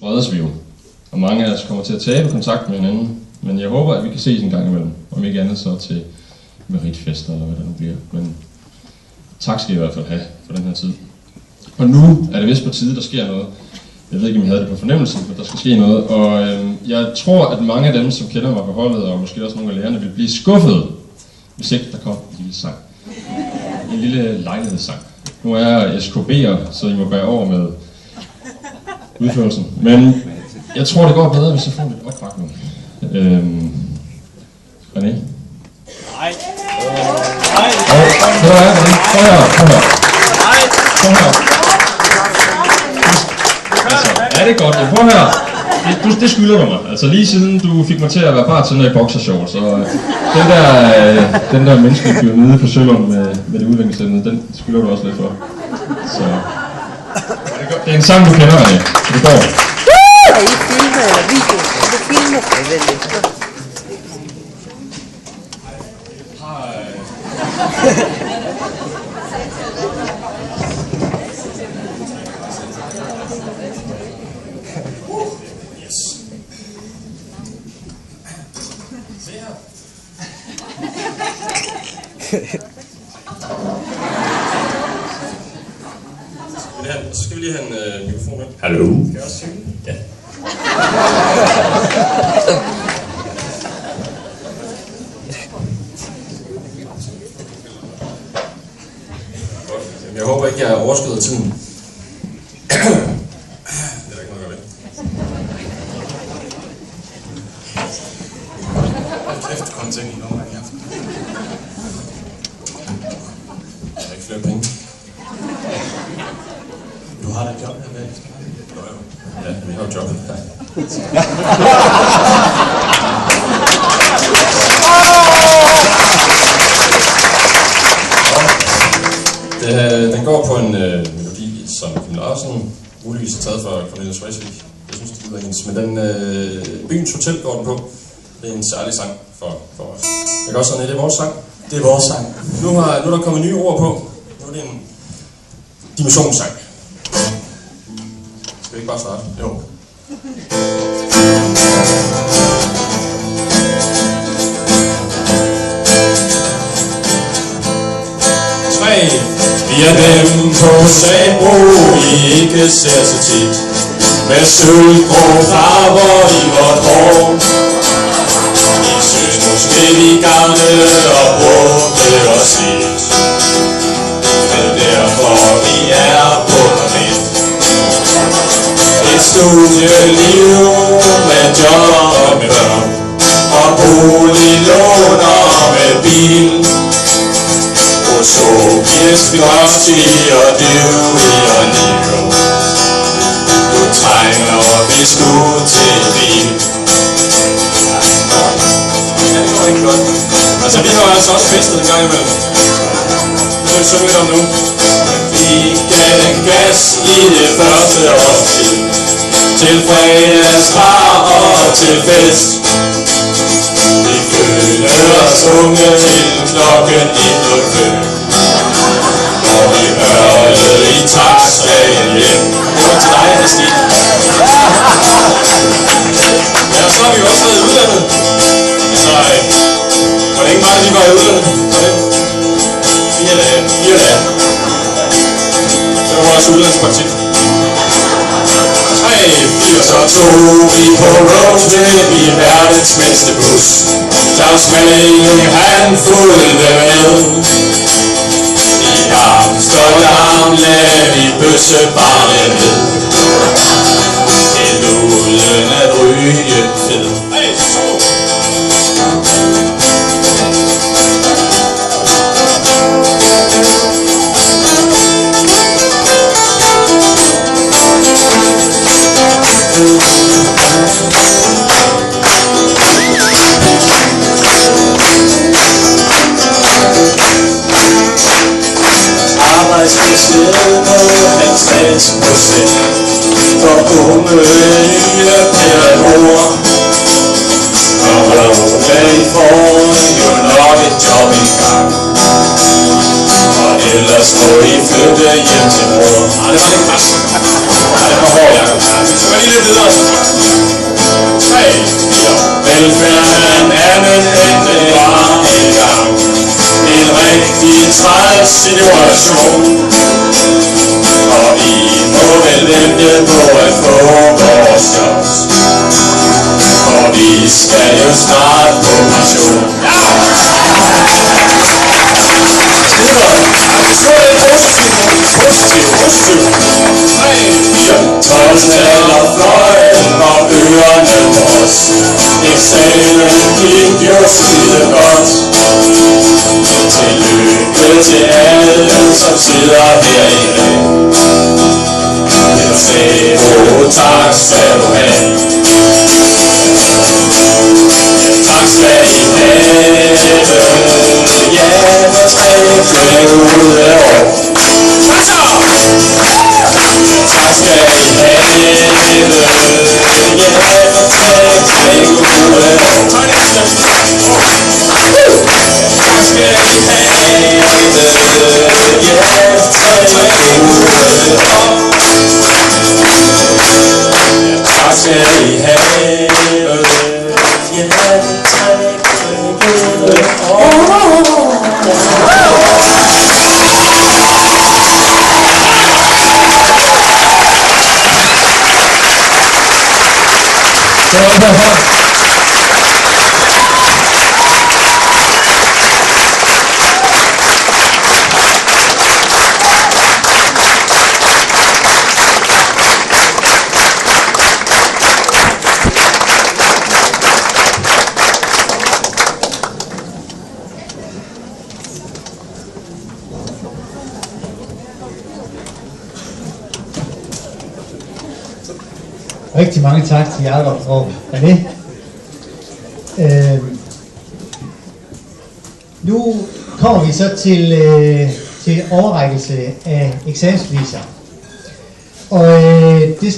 Bredes vi jo, og mange af os kommer til at tabe kontakt med hinanden, men jeg håber, at vi kan ses en gang imellem, om ikke andet så til meritfester eller hvad der nu bliver. Men tak skal I hvert fald have for den her tid. Og nu er det vist på tide, der sker noget. Jeg ved ikke, om I havde det på fornemmelsen, men der skal ske noget. Og jeg tror, at mange af dem, som kender mig på holdet, og måske også nogle af lærerne, vil blive skuffet, hvis ikke der kom en lille sang. En lille lejlighedssang. Nu er jeg SKB'er, så I må bære over med udførelsen. Men jeg tror, det går bedre, hvis jeg får lidt opbakning. René? Nej. Prøv her. Altså, er det godt? Prøv her. Det skylder du mig. Altså lige siden du fik mig til at være bartender i boxershorts, så den der menneskelige pyramide på Sølund med det udviklingshæmmede, den skylder du også lidt for. Så det er en sang, du kender, René. Så det går. Er I filmer eller video? Er det filmer? Så skal vi lige have en mikrofon med. Hallo? Kan jeg også synge? Ja. Godt. Jeg håber ikke, jeg overskrider tiden. Det er der ikke noget at gøre ved. Kæft, kun ting i nogle gange her. Der er ikke flere penge. Du har da et job her med. Ja, vi har jo jobbet her. Den går på en melodi, som Kim Larsen muligvis har taget fra Cornelis Vreeswijk. Jeg synes, det lyder hendes. Men den Byens Hotel går den på. Det er en særlig sang for os. Jeg kan også sige, det er vores sang. Det er vores sang. Nu er der kommet nye ord på. Nu er det en dimensionssang. Skal vi ikke bare starte? Jo. Vi er dem på Sabro, I ikke ser så tit. Med sølvgrå farver i vort hår. I synes måske vi gamle og brugte os lidt. Men derfor vi er på planet. Et studieliv med job og med børn. Og boliglåner med bil. Og så gives vi også til at døve liv. Nu trænger vi sgu til bil. Ja, det går ikke godt. Altså, vi har altså også festet en gang imellem. Det vil synge lidt om nu. Vi gav gas i det første års tid. Til fredagsbar og til fest. Vi følte os unge til klokken 1:05. Og vi hørte i taxaen hjem. Det var til dig, Asti. Ja, så har vi jo også været i udlandet. Så Hvor længe var det, vi var i udlandet? 4 dage. 4 dage. Det var vores udlandspraktik. 3, 4, Så tog vi på roadtrip i verdens mindste bus. Claus Malling, han fulgte med. I Amsterdam lagde vi bøssebarnet ned. Helt uden at ryge fed. hey, så. Arbejdsbested på 50% for unge nye pædagoger. Og rolig får jo nok et job i gang. Og ellers må I flytte hjem til mor. Det var lidt kras. Det var hårdt, Jacob. Vi skal lige lidt videre, situation. Og I må vel vente på at få vores jobs. For vi skal jo snart på pension. Ja! Positiv. 3, 4. 12-taller fløj og ørerne vores. Eksamen gik jo skide godt. Tillykke til alle, som sidder her i dag. Tak skal du have. Tak skal I have. Ja, med 3 kvæg ud af år. Tak så! Tak skal I have. Ja, med 3 kvæg ud af år. Tak skal I have. Ja, med 3 kvæg ud af år. Tak skal I have. Ja, med 3 kvæg ud af år. Rigtig mange tak til Jakob og René. Nu kommer vi så til overrækkelse af eksamensbeviser. Og det